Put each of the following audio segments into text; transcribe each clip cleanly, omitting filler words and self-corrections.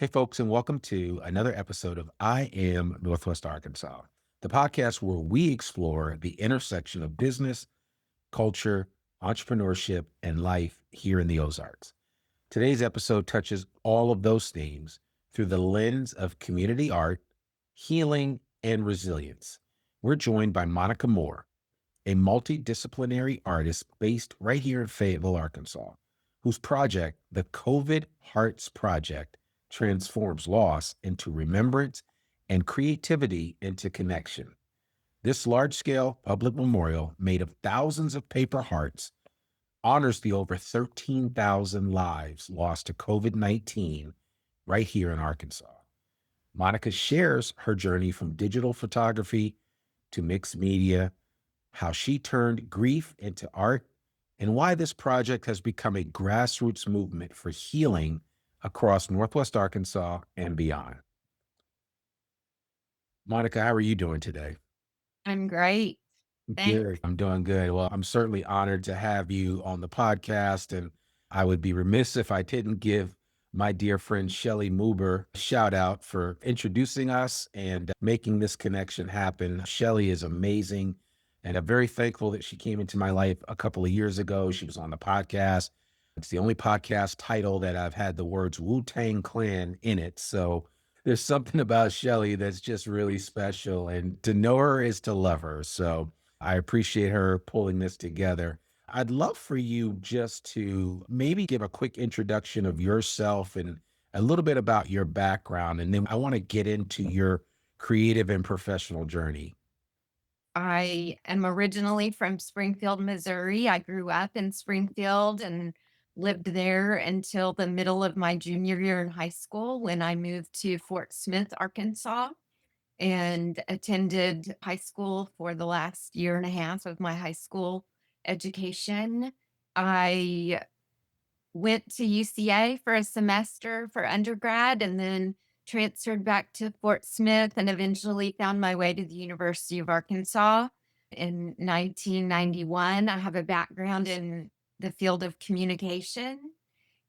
Hey, folks, and welcome to another episode of I Am Northwest Arkansas, the podcast where we explore the intersection of business, culture, entrepreneurship, and life here in the Ozarks. Today's episode touches all of those themes through the lens of community art, healing, and resilience. We're joined by Monica Moore, a multidisciplinary artist based right here in Fayetteville, Arkansas, whose project, the COVID Hearts Project, transforms loss into remembrance and creativity into connection. This large scale public memorial, made of thousands of paper hearts, honors the over 13,000 lives lost to COVID 19 right here in Arkansas. Monica shares her journey from digital photography to mixed media, how she turned grief into art, and why this project has become a grassroots movement for healing across Northwest Arkansas and beyond. Monica, how are you doing today? I'm great. Thanks. Good. I'm doing good. Well, I'm certainly honored to have you on the podcast, and I would be remiss if I didn't give my dear friend Shelly Muber a shout out for introducing us and making this connection happen. Shelly is amazing, and I'm very thankful that she came into my life a couple of years ago. She was on the podcast. It's the only podcast title that I've had the words Wu-Tang Clan in it. So there's something about Shelly that's just really special, and to know her is to love her. So I appreciate her pulling this together. I'd love for you just to maybe give a quick introduction of yourself and a little bit about your background. And then I want to get into your creative and professional journey. I am originally from Springfield, Missouri. I grew up in Springfield and lived there until the middle of my junior year in high school when I moved to Fort Smith, Arkansas, and attended high school for the last year and a half of my high school education. I went to UCA for a semester for undergrad and then transferred back to Fort Smith and eventually found my way to the University of Arkansas in 1991. I have a background in the field of communication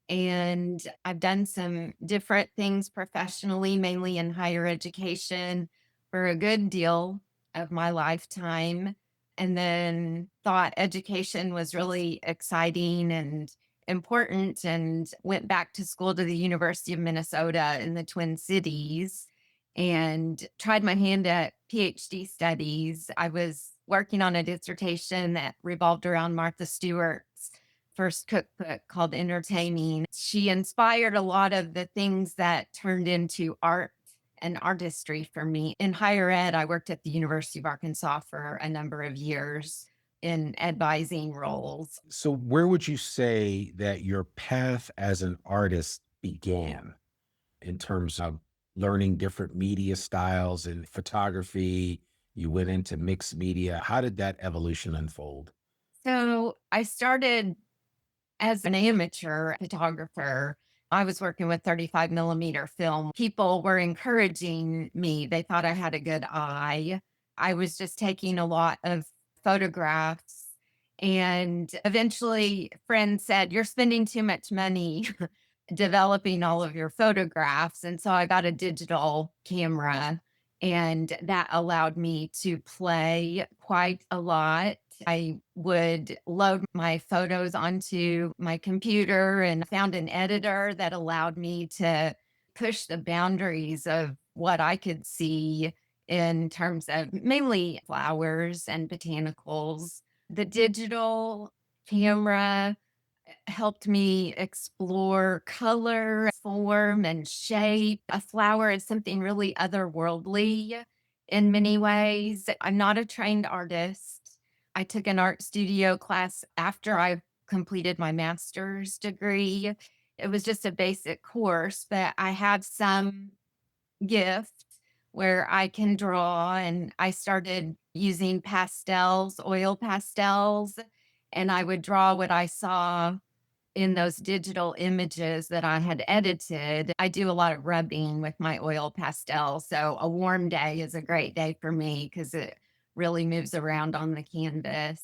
and I've done some different things professionally, mainly in higher education for a good deal of my lifetime. And then thought education was really exciting and important and went back to school to the University of Minnesota in the Twin Cities and tried my hand at PhD studies. I was working on a dissertation that revolved around Martha Stewart's first cookbook called Entertaining. She inspired a lot of the things that turned into art and artistry for me. In higher ed, I worked at the University of Arkansas for a number of years in advising roles. So, where would you say that your path as an artist began in terms of learning different media styles and photography? You went into mixed media. How did that evolution unfold? So I started as an amateur photographer. I was working with 35 millimeter film. People were encouraging me. They thought I had a good eye. I was just taking a lot of photographs. And eventually, friends said, "You're spending too much money developing all of your photographs." And so I got a digital camera, and that allowed me to play quite a lot. I would load my photos onto my computer and found an editor that allowed me to push the boundaries of what I could see in terms of mainly flowers and botanicals. The digital camera helped me explore color, form, and shape. A flower is something really otherworldly in many ways. I'm not a trained artist. I took an art studio class after I completed my master's degree. It was just a basic course, but I have some gift where I can draw, and I started using pastels, oil pastels, and I would draw what I saw in those digital images that I had edited. I do a lot of rubbing with my oil pastel. So a warm day is a great day for me because it really moves around on the canvas.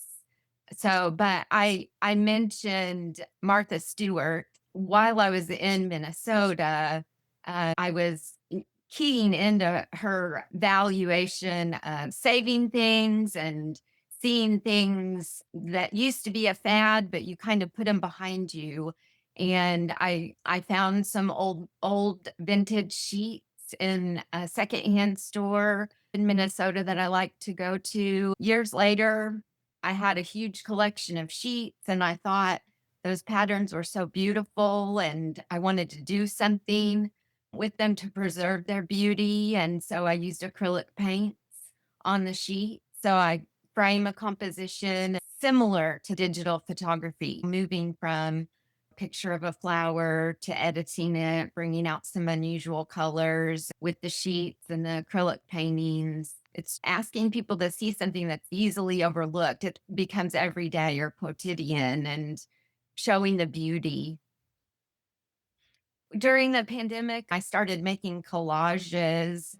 So, but I mentioned Martha Stewart while I was in Minnesota. I was keying into her valuation of saving things and seeing things that used to be a fad, but you kind of put them behind you. And I found some old vintage sheets in a secondhand store in Minnesota that I like to go to. Years later, I had a huge collection of sheets, and I thought those patterns were so beautiful, and I wanted to do something with them to preserve their beauty. And so I used acrylic paints on the sheet. So I frame a composition similar to digital photography, moving from picture of a flower to editing it, bringing out some unusual colors with the sheets and the acrylic paintings. It's asking people to see something that's easily overlooked. It becomes everyday or quotidian, and showing the beauty. During the pandemic, I started making collages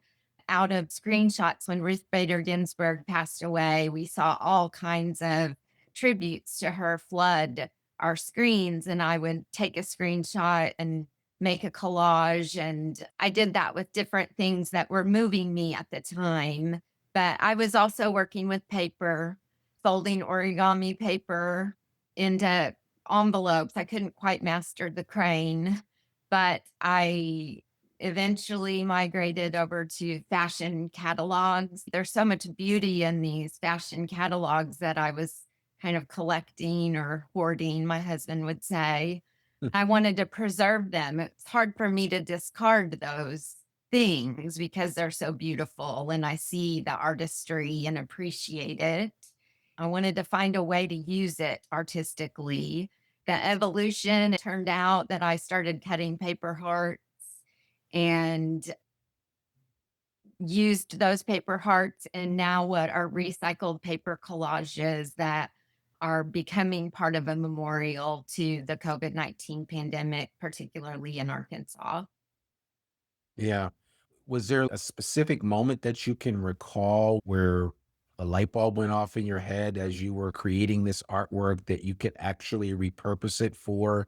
out of screenshots. When Ruth Bader Ginsburg passed away, we saw all kinds of tributes to her flood our screens, and I would take a screenshot and make a collage. And I did that with different things that were moving me at the time. But I was also working with paper, folding origami paper into envelopes. I couldn't quite master the crane, but I eventually migrated over to fashion catalogs. There's so much beauty in these fashion catalogs that I was kind of collecting or hoarding, my husband would say. I wanted to preserve them. It's hard for me to discard those things because they're so beautiful and I see the artistry and appreciate it. I wanted to find a way to use it artistically. The evolution turned out that I started cutting paper hearts and used those paper hearts and now what are recycled paper collages that are becoming part of a memorial to the COVID-19 pandemic, particularly in Arkansas. Yeah. Was there a specific moment that you can recall where a light bulb went off in your head as you were creating this artwork that you could actually repurpose it for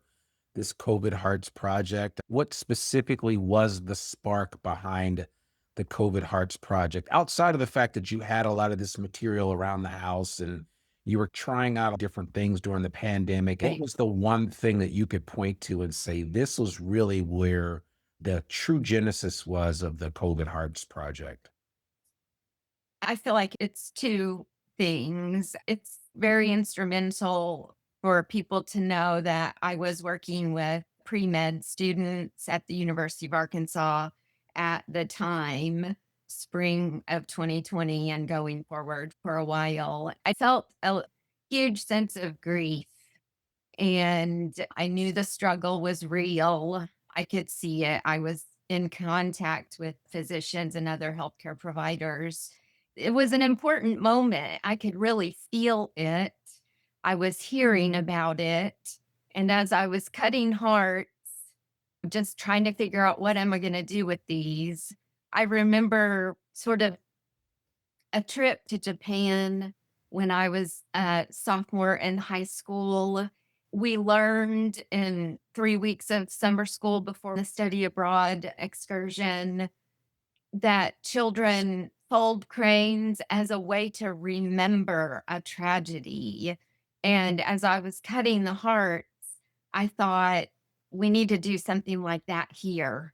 this COVID Hearts project? What specifically was the spark behind the COVID Hearts project? Outside of the fact that you had a lot of this material around the house and you were trying out different things during the pandemic, what Right. was the one thing that you could point to and say, this was really where the true genesis was of the COVID Hearts project? I feel like it's two things. It's very instrumental for people to know that I was working with pre med students at the University of Arkansas at the time, spring of 2020, and going forward for a while. I felt a huge sense of grief, and I knew the struggle was real. I could see it. I was in contact with physicians and other healthcare providers. It was an important moment. I could really feel it. I was hearing about it. And as I was cutting hearts, just trying to figure out what am I going to do with these, I remember sort of a trip to Japan when I was a sophomore in high school. We learned in 3 weeks of summer school before the study abroad excursion that children fold cranes as a way to remember a tragedy. And as I was cutting the hearts, I thought, we need to do something like that here.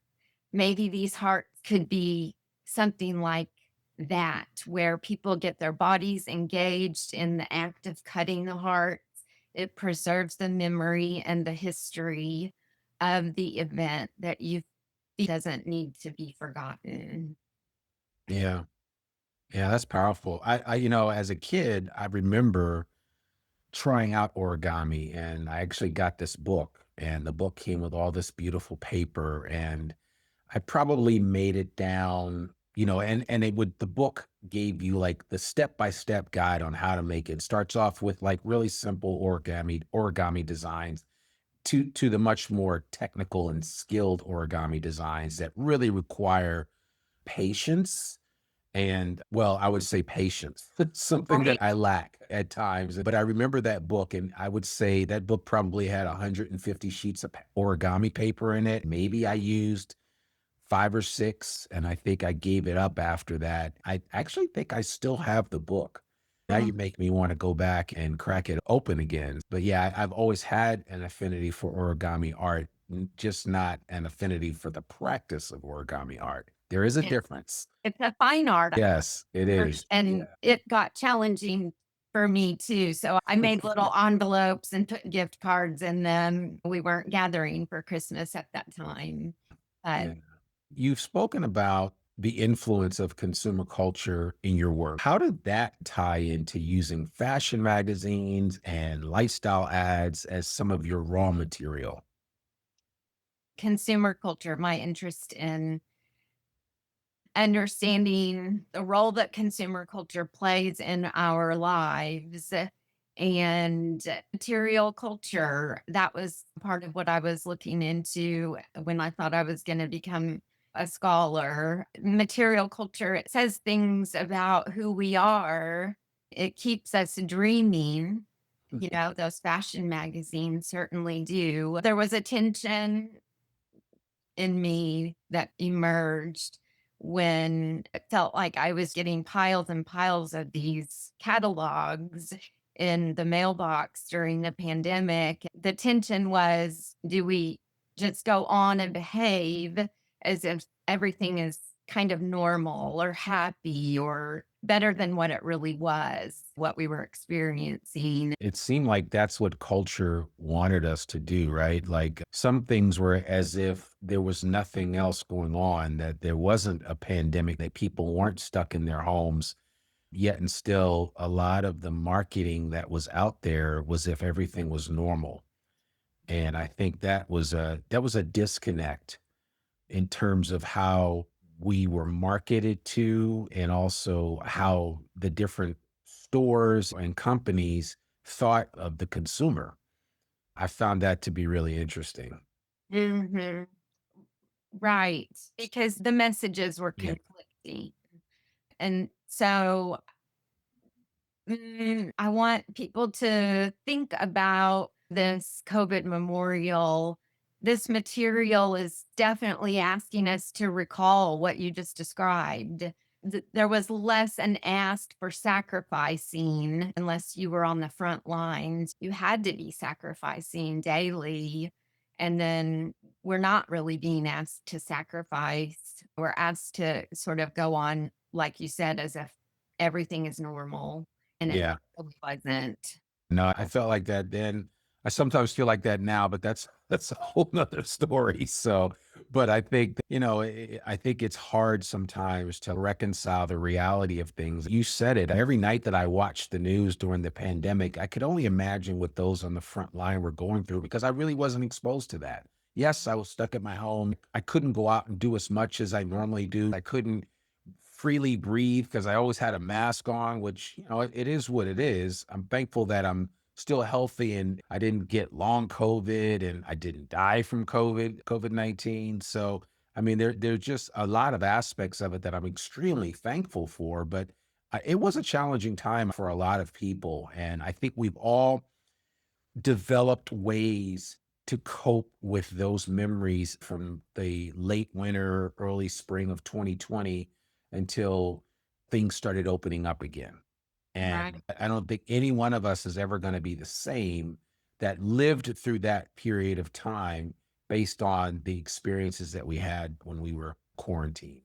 Maybe these hearts could be something like that, where people get their bodies engaged in the act of cutting the hearts. It preserves the memory and the history of the event that you doesn't need to be forgotten. Yeah. Yeah, that's powerful. As a kid, I remember trying out origami and I actually got this book and the book came with all this beautiful paper and I probably made it down, and the book gave you like the step-by-step guide on how to make it. Starts off with like really simple origami designs to the much more technical and skilled origami designs that really require patience and, well, I would say patience, something that Right. I lack at times. But I remember that book, and I would say that book probably had 150 sheets of origami paper in it. Maybe I used 5 or 6, and I think I gave it up after that. I actually think I still have the book. Now you Mm. make me wanna go back and crack it open again. But yeah, I've always had an affinity for origami art, just not an affinity for the practice of origami art. There is a It, difference. it's a fine art, Yes, it is. and Yeah, it got challenging for me too. So I made little envelopes and put gift cards in them. We weren't gathering for Christmas at that time, but yeah. You've spoken about the influence of consumer culture in your work. How did that tie into using fashion magazines and lifestyle ads as some of your raw material? consumer culture, my interest in understanding the role that consumer culture plays in our lives and material culture. That was part of what I was looking into when I thought I was going to become a scholar. Material culture, it says things about who we are, it keeps us dreaming. You know, those fashion magazines certainly do. There was a tension in me that emerged when it felt like I was getting piles and piles of these catalogs in the mailbox during the pandemic. The tension was, do we just go on and behave as if everything is kind of normal or happy or better than what it really was, what we were experiencing? It seemed like that's what culture wanted us to do, right? Like some things were as if there was nothing else going on, that there wasn't a pandemic, that people weren't stuck in their homes. Yet and still, a lot of the marketing that was out there was if everything was normal. And I think that was a disconnect in terms of how we were marketed to, and also how the different stores and companies thought of the consumer. I found that to be really interesting. Mhm. Right, because the messages were Yeah. conflicting. And so, I want people to think about this COVID memorial. This material is definitely asking us to recall what you just described. There was less an ask for sacrificing unless you were on the front lines. You had to be sacrificing daily. And then we're not really being asked to sacrifice. We're asked to sort of go on, like you said, as if everything is normal, and it Yeah. really wasn't. No, I felt like that then. I sometimes feel like that now, but that's a whole nother story. So, but I think, I think it's hard sometimes to reconcile the reality of things. You said it. Every night that I watched the news during the pandemic, I could only imagine what those on the front line were going through because I really wasn't exposed to that. Yes, I was stuck at my home. I couldn't go out and do as much as I normally do. I couldn't freely breathe because I always had a mask on, which, it is what it is. I'm thankful that I'm still healthy and I didn't get long COVID and I didn't die from COVID-19. So, I mean, there's just a lot of aspects of it that I'm extremely thankful for, but it was a challenging time for a lot of people. And I think we've all developed ways to cope with those memories from the late winter, early spring of 2020 until things started opening up again. Right. And I don't think any one of us is ever going to be the same that lived through that period of time based on the experiences that we had when we were quarantined.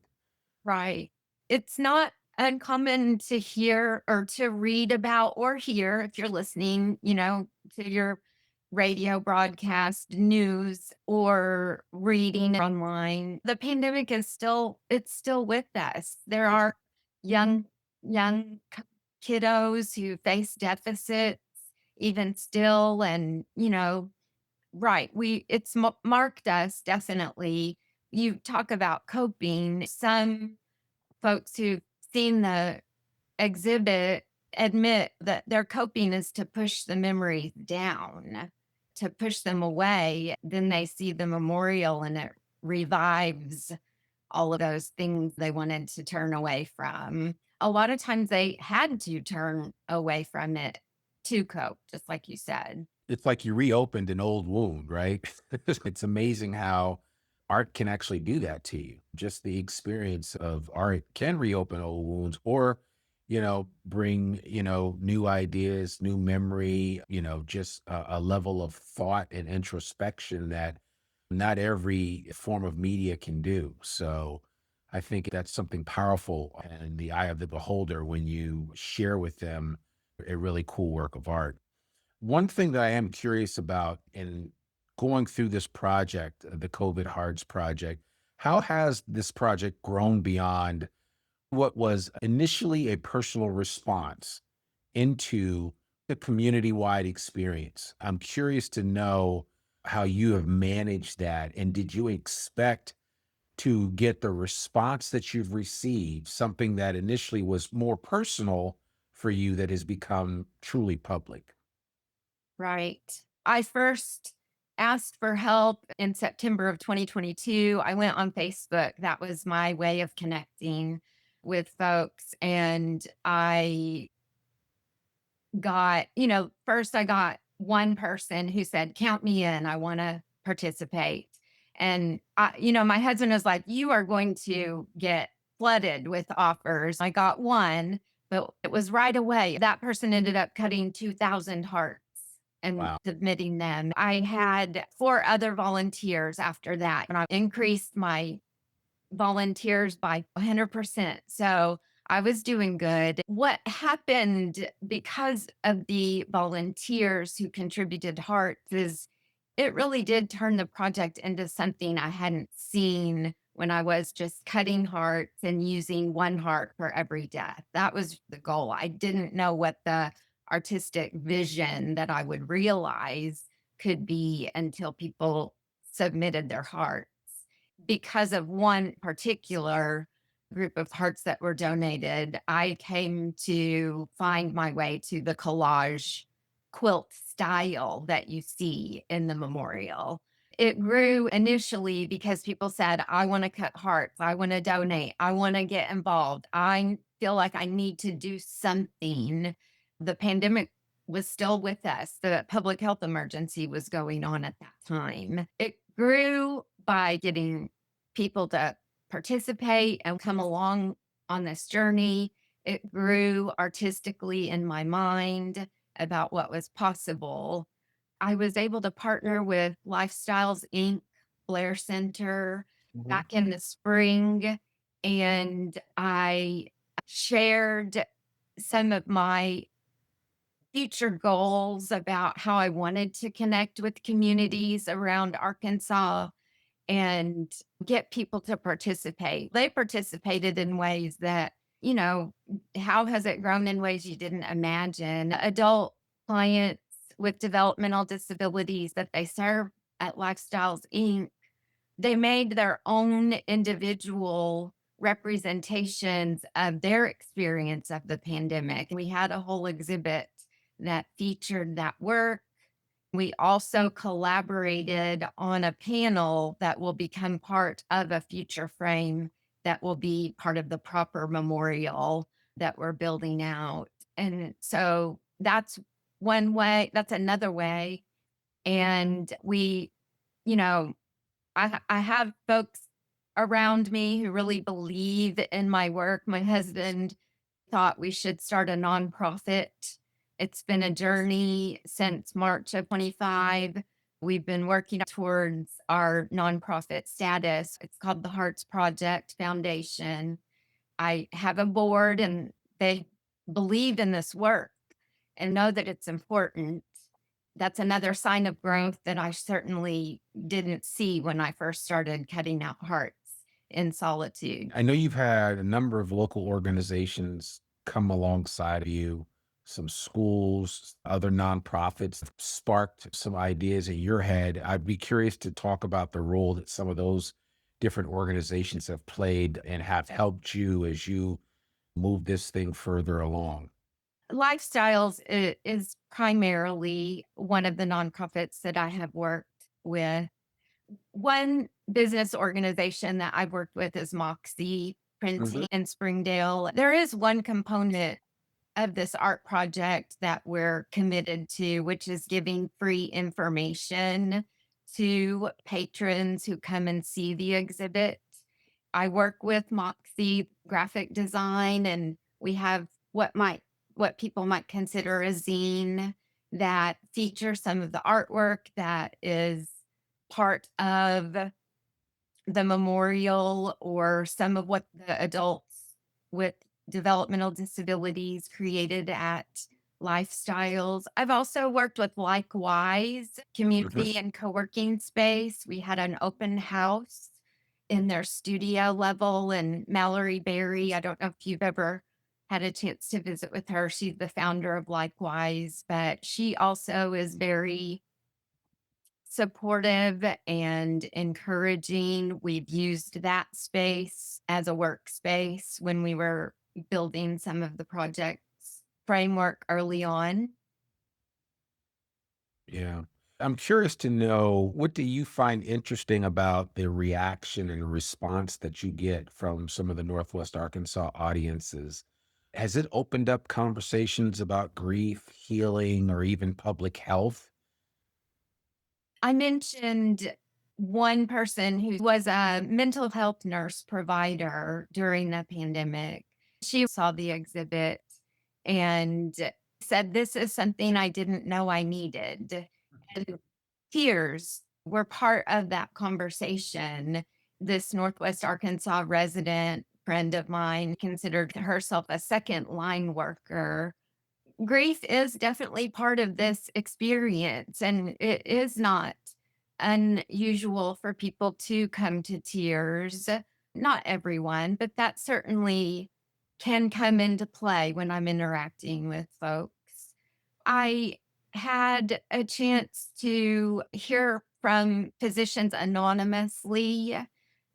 Right. It's not uncommon to hear or to read about or hear if you're listening, to your radio broadcast, news, or reading online. The pandemic is it's still with us. There are young, young kiddos who face deficits even still. And, right. It's marked us definitely. You talk about coping. Some folks who've seen the exhibit admit that their coping is to push the memories down, to push them away. Then they see the memorial and it revives all of those things they wanted to turn away from. A lot of times they had to turn away from it to cope, just like you said. It's like you reopened an old wound, right? It's amazing how art can actually do that to you. Just the experience of art can reopen old wounds or, bring, new ideas, new memory, just a level of thought and introspection that not every form of media can do. So I think that's something powerful in the eye of the beholder when you share with them a really cool work of art. One thing that I am curious about in going through this project, the COVID Hearts project, how has this project grown beyond what was initially a personal response into a community wide experience? I'm curious to know how you have managed that. And did you expect to get the response that you've received, something that initially was more personal for you that has become truly public? Right. I first asked for help in September of 2022. I went on Facebook. That was my way of connecting with folks. And I got, first I got one person who said, "Count me in. I want to participate." And my husband was like, "You are going to get flooded with offers." I got one, but it was right away. That person ended up cutting 2,000 hearts and Wow. submitting them. I had four other volunteers after that, and I increased my volunteers by 100%. So I was doing good. What happened because of the volunteers who contributed hearts is it really did turn the project into something I hadn't seen when I was just cutting hearts and using one heart for every death. That was the goal. I didn't know what the artistic vision that I would realize could be until people submitted their heart because of one particular group of hearts that were donated, I came to find my way to the collage quilt style that you see in the memorial. It grew initially because people said, "I want to cut hearts. I want to donate. I want to get involved. I feel like I need to do something." The pandemic was still with us. The public health emergency was going on at that time. It grew by getting people to participate and come along on this journey. It grew artistically in my mind about what was possible. I was able to partner with Lifestyles Inc., Blair Center Mhm. back in the spring, and I shared some of my future goals about how I wanted to connect with communities around Arkansas and get people to participate. They participated in ways that, how has it grown in ways you didn't imagine? Adult clients with developmental disabilities that they serve at Lifestyles Inc., they made their own individual representations of their experience of the pandemic. We had a whole exhibit that featured that work. We also collaborated on a panel that will become part of a future frame that will be part of the proper memorial that we're building out. And so that's one way, that's another way. And you know, I have folks around me who really believe in my work. My husband thought we should start a nonprofit. It's been a journey since March of 25. We've been working towards our nonprofit status. It's called the Hearts Project Foundation. I have a board and they believe in this work and know that it's important. That's another sign of growth that I certainly didn't see when I first started cutting out hearts in solitude. I know you've had a number of local organizations come alongside of you, some schools, other nonprofits sparked some ideas in your head. I'd be curious to talk about the role that some of those different organizations have played and have helped you as you move this thing further along. Lifestyles is primarily one of the nonprofits that I have worked with. One business organization that I've worked with is Moxie Mhm. Printing in Springdale. There is one component of this art project that we're committed to, which is giving free information to patrons who come and see the exhibit. I work with Moxie graphic design, and we have what people might consider a zine that features some of the artwork that is part of the memorial or some of what the adults with developmental disabilities created at Lifestyles. I've also worked with Likewise Mhm. community and co-working space. We had an open house in their studio level, and Mallory Berry, I don't know if you've ever had a chance to visit with her. She's the founder of Likewise, but she also is very supportive and encouraging. We've used that space as a workspace when we were building some of the projects framework early on. Yeah. I'm curious to know, what do you find interesting about the reaction and response that you get from some of the Northwest Arkansas audiences? Has it opened up conversations about grief, healing, or even public health? I mentioned one person who was a mental health nurse provider during the pandemic. She saw the exhibit and said, "This is something I didn't know I needed." And tears were part of that conversation. This Northwest Arkansas resident friend of mine considered herself a second line worker. Grief is definitely part of this experience, and it is not unusual for people to come to tears. Not everyone, but that certainly can come into play when I'm interacting with folks. I had a chance to hear from physicians anonymously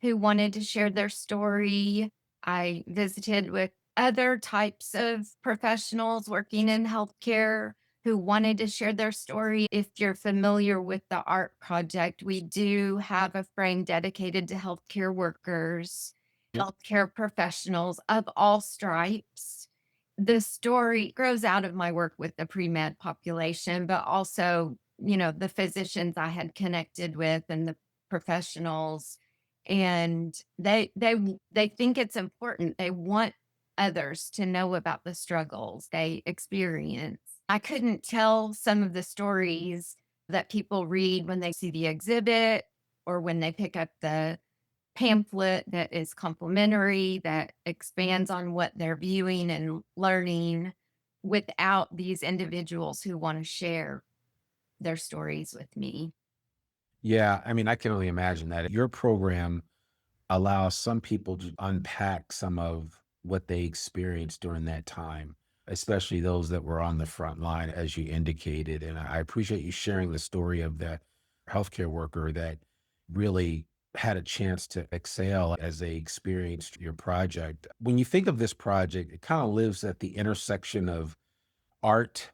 who wanted to share their story. I visited with other types of professionals working in healthcare who wanted to share their story. If you're familiar with the ART project, we do have a frame dedicated to healthcare workers, healthcare professionals of all stripes. The story grows out of my work with the pre-med population, but also, the physicians I had connected with and the professionals. And they think it's important. They want others to know about the struggles they experience. I couldn't tell some of the stories that people read when they see the exhibit or when they pick up the pamphlet that is complimentary, that expands on what they're viewing and learning without these individuals who want to share their stories with me. Yeah, I mean, I can only imagine that. Your program allows some people to unpack some of what they experienced during that time, especially those that were on the front line, as you indicated. And I appreciate you sharing the story of the healthcare worker that really had a chance to excel as they experienced your project. When you think of this project, it kind of lives at the intersection of art,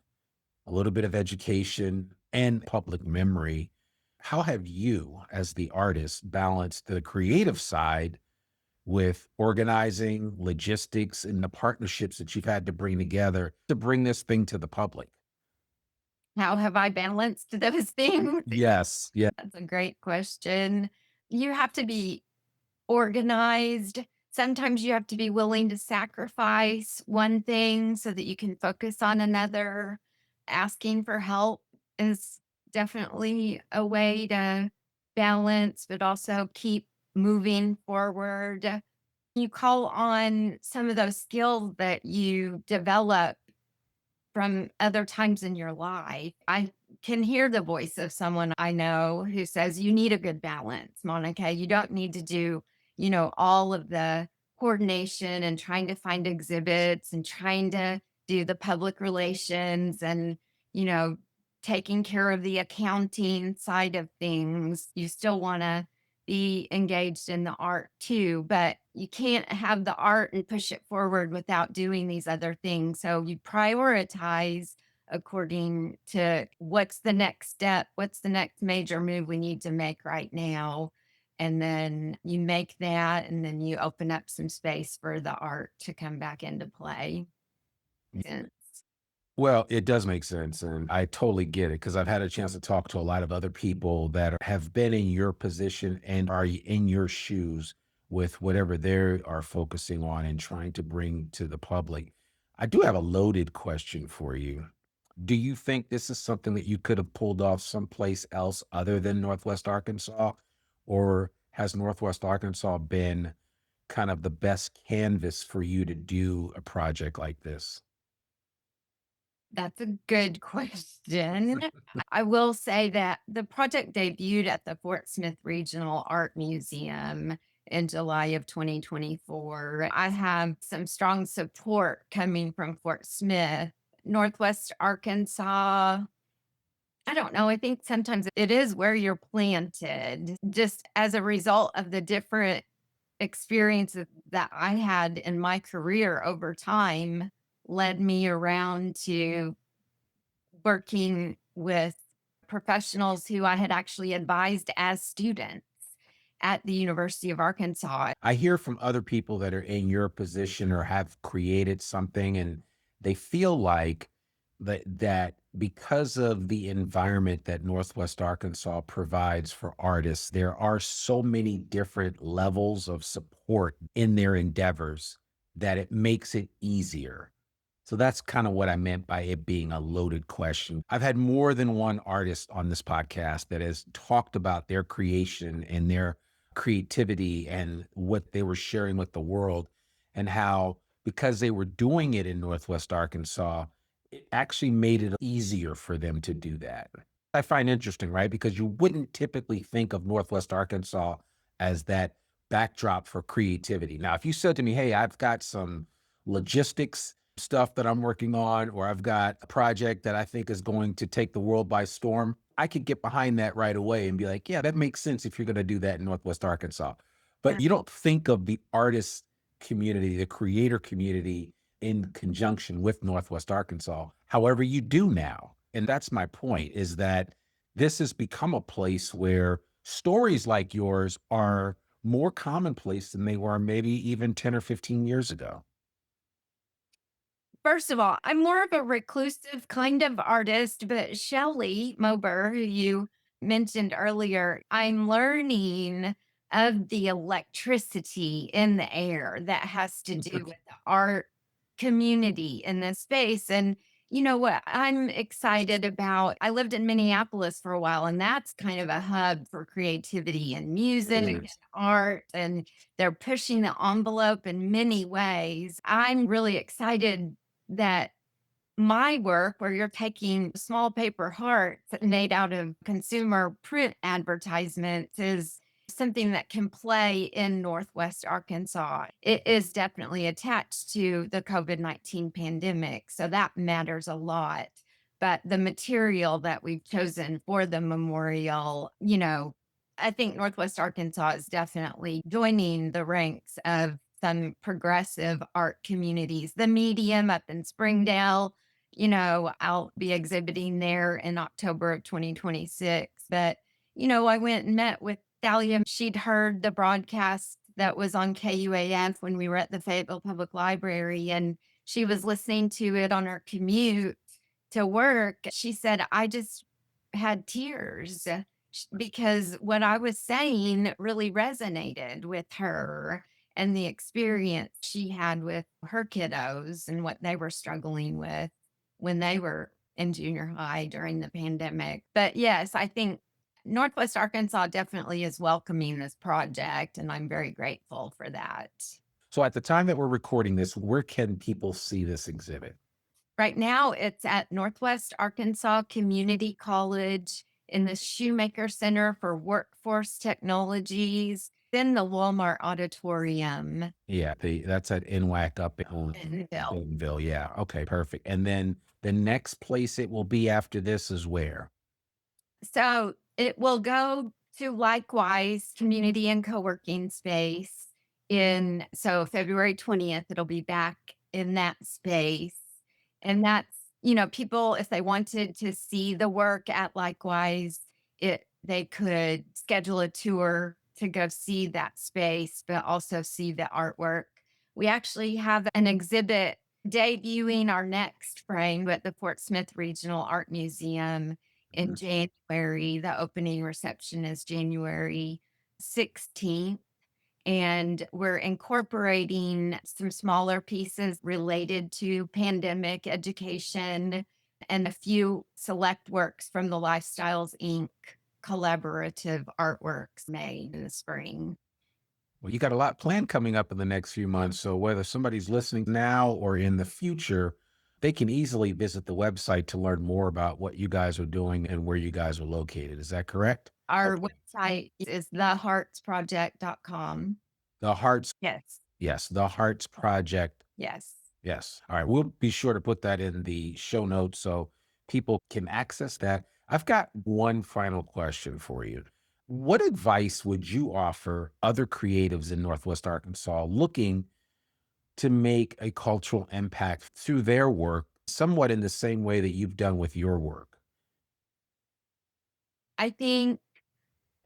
a little bit of education, and public memory. How have you, as the artist, balanced the creative side with organizing, logistics, and the partnerships that you've had to bring together to bring this thing to the public? How have I balanced those things? Yes. Yeah. That's a great question. You have to be organized. Sometimes you have to be willing to sacrifice one thing so that you can focus on another. Asking for help is definitely a way to balance, but also keep moving forward. You call on some of those skills that you develop from other times in your life. I can hear the voice of someone I know who says, "You need a good balance, Monica. You don't need to do, all of the coordination and trying to find exhibits and trying to do the public relations and, you know, taking care of the accounting side of things. You still want to be engaged in the art too, but you can't have the art and push it forward without doing these other things. So you prioritize according to what's the next step, what's the next major move we need to make right now. And then you make that, and then you open up some space for the art to come back into play. Sense. Well, it does make sense, and I totally get it because I've had a chance to talk to a lot of other people that have been in your position and are in your shoes with whatever they are focusing on and trying to bring to the public. I do have a loaded question for you. Do you think this is something that you could have pulled off someplace else other than Northwest Arkansas? Or has Northwest Arkansas been kind of the best canvas for you to do a project like this? That's a good question. I will say that the project debuted at the Fort Smith Regional Art Museum in July of 2024. I have some strong support coming from Fort Smith. Northwest Arkansas, I don't know. I think sometimes it is where you're planted, just as a result of the different experiences that I had in my career over time led me around to working with professionals who I had actually advised as students at the University of Arkansas. I hear from other people that are in your position or have created something and they feel like that because of the environment that Northwest Arkansas provides for artists, there are so many different levels of support in their endeavors that it makes it easier. So that's kind of what I meant by it being a loaded question. I've had more than one artist on this podcast that has talked about their creation and their creativity and what they were sharing with the world, and how, because they were doing it in Northwest Arkansas, it actually made it easier for them to do that. I find interesting, right? Because you wouldn't typically think of Northwest Arkansas as that backdrop for creativity. Now, if you said to me, hey, I've got some logistics stuff that I'm working on, or I've got a project that I think is going to take the world by storm, I could get behind that right away and be like, yeah, that makes sense if you're going to do that in Northwest Arkansas. But you don't think of the artist community, the creator community in conjunction with Northwest Arkansas. However, you do now. And that's my point, is that this has become a place where stories like yours are more commonplace than they were maybe even 10 or 15 years ago. First of all, I'm more of a reclusive kind of artist, but Shelley Mober, who you mentioned earlier, I'm learning of the electricity in the air that has to do with the art community in this space. And you know what I'm excited about? I lived in Minneapolis for a while, and that's kind of a hub for creativity and music and art. And they're pushing the envelope in many ways. I'm really excited that my work, where you're taking small paper hearts made out of consumer print advertisements, is something that can play in Northwest Arkansas. It is definitely attached to the COVID-19 pandemic. So that matters a lot. But the material that we've chosen for the memorial, I think Northwest Arkansas is definitely joining the ranks of some progressive art communities. The Medium up in Springdale, I'll be exhibiting there in October of 2026. But, I went and met with Thalia. She'd heard the broadcast that was on KUAF when we were at the Fayetteville Public Library, and she was listening to it on her commute to work. She said, I just had tears because what I was saying really resonated with her and the experience she had with her kiddos and what they were struggling with when they were in junior high during the pandemic. But yes, I think Northwest Arkansas definitely is welcoming this project, and I'm very grateful for that. So at the time that we're recording this, where can people see this exhibit? Right now, it's at Northwest Arkansas Community College in the Shoemaker Center for Workforce Technologies, in the Walmart Auditorium Yeah, that's at NWAC up in Ville. in Ville. Yeah. Okay, perfect. And then the next place it will be after this is where? So it will go to likewise community and co-working space in so February 20th, it'll be back in that space. And that's, people, if they wanted to see the work at likewise, they could schedule a tour to go see that space, but also see the artwork. We actually have an exhibit debuting our next frame at the Fort Smith Regional Art Museum in Mhm. January. The opening reception is January 16th. And we're incorporating some smaller pieces related to pandemic education and a few select works from the Lifestyles Inc. collaborative artworks made in the spring. Well, you got a lot planned coming up in the next few months. So whether somebody's listening now or in the future, they can easily visit the website to learn more about what you guys are doing and where you guys are located. Is that correct? Our Okay. website is theheartsproject.com. The Hearts, Yes. yes, the Hearts Project. Yes. Yes. All right. We'll be sure to put that in the show notes so people can access that. I've got one final question for you. What advice would you offer other creatives in Northwest Arkansas looking to make a cultural impact through their work, somewhat in the same way that you've done with your work? I think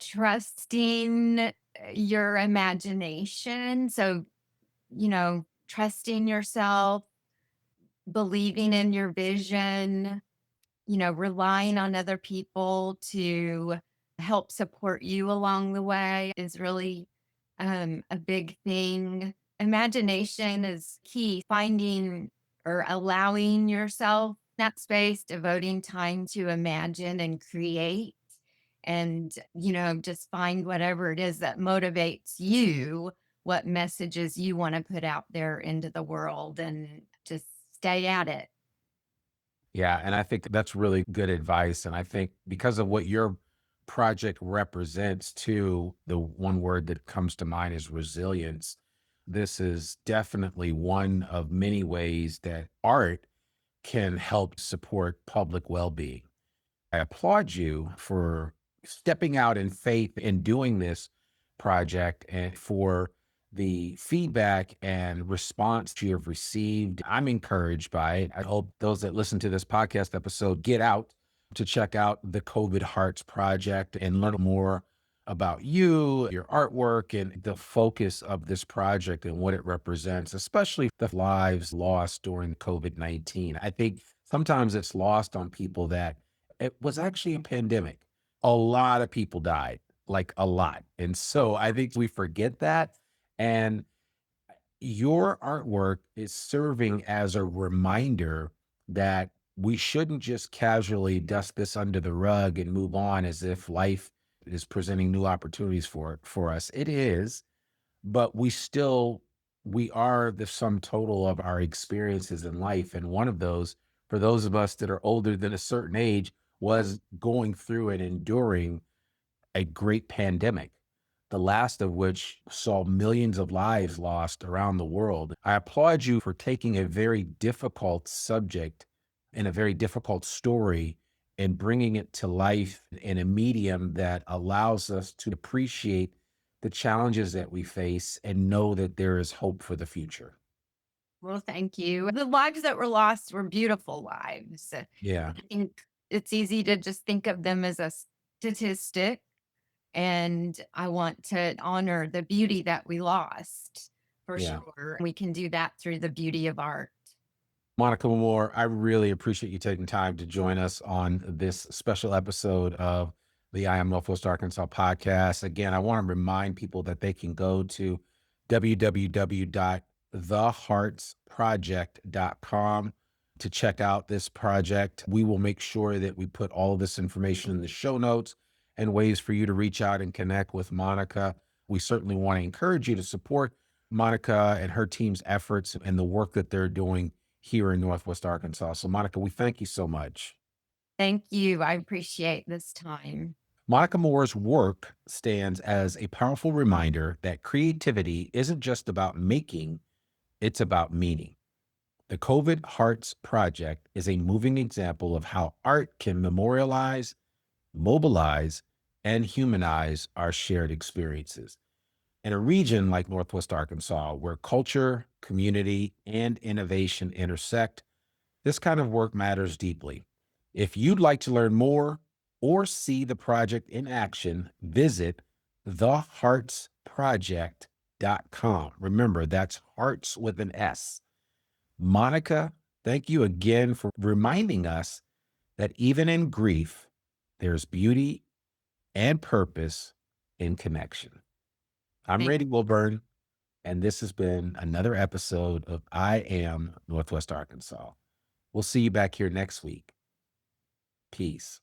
trusting your imagination. So, trusting yourself, believing in your vision, relying on other people to help support you along the way is really a big thing. Imagination is key. Finding or allowing yourself that space, devoting time to imagine and create. And, just find whatever it is that motivates you, what messages you want to put out there into the world, and just stay at it. Yeah, and I think that's really good advice. And I think because of what your project represents, too, the one word that comes to mind is resilience. This is definitely one of many ways that art can help support public well being. I applaud you for stepping out in faith in doing this project and for the feedback and response you have received. I'm encouraged by it. I hope those that listen to this podcast episode get out to check out the COVID Hearts Project and learn more about you, your artwork, and the focus of this project and what it represents, especially the lives lost during COVID-19. I think sometimes it's lost on people that it was actually a pandemic. A lot of people died, like a lot. And so I think we forget that. And your artwork is serving as a reminder that we shouldn't just casually dust this under the rug and move on as if life is presenting new opportunities for us. It is, but we are the sum total of our experiences in life, and one of those, for those of us that are older than a certain age, was going through and enduring a great pandemic, the last of which saw millions of lives lost around the world. I applaud you for taking a very difficult subject and a very difficult story and bringing it to life in a medium that allows us to appreciate the challenges that we face and know that there is hope for the future. Well, thank you. The lives that were lost were beautiful lives. Yeah. I think it's easy to just think of them as a statistic. And I want to honor the beauty that we lost for Yeah. sure. We can do that through the beauty of art. Monica Moore, I really appreciate you taking time to join us on this special episode of the I Am Northwest Arkansas podcast. Again, I want to remind people that they can go to www.theheartsproject.com to check out this project. We will make sure that we put all of this information in the show notes and ways for you to reach out and connect with Monica. We certainly want to encourage you to support Monica and her team's efforts and the work that they're doing here in Northwest Arkansas. So, Monica, we thank you so much. Thank you. I appreciate this time. Monica Moore's work stands as a powerful reminder that creativity isn't just about making, it's about meaning. The COVID Hearts Project is a moving example of how art can memorialize, mobilize, and humanize our shared experiences. In a region like Northwest Arkansas, where culture, community, and innovation intersect, this kind of work matters deeply. If you'd like to learn more or see the project in action, visit theheartsproject.com. Remember, that's hearts with an S. Monica, thank you again for reminding us that even in grief, there's beauty and purpose in connection. I'm Thank Randy Wilburn, and this has been another episode of I Am Northwest Arkansas. We'll see you back here next week. Peace.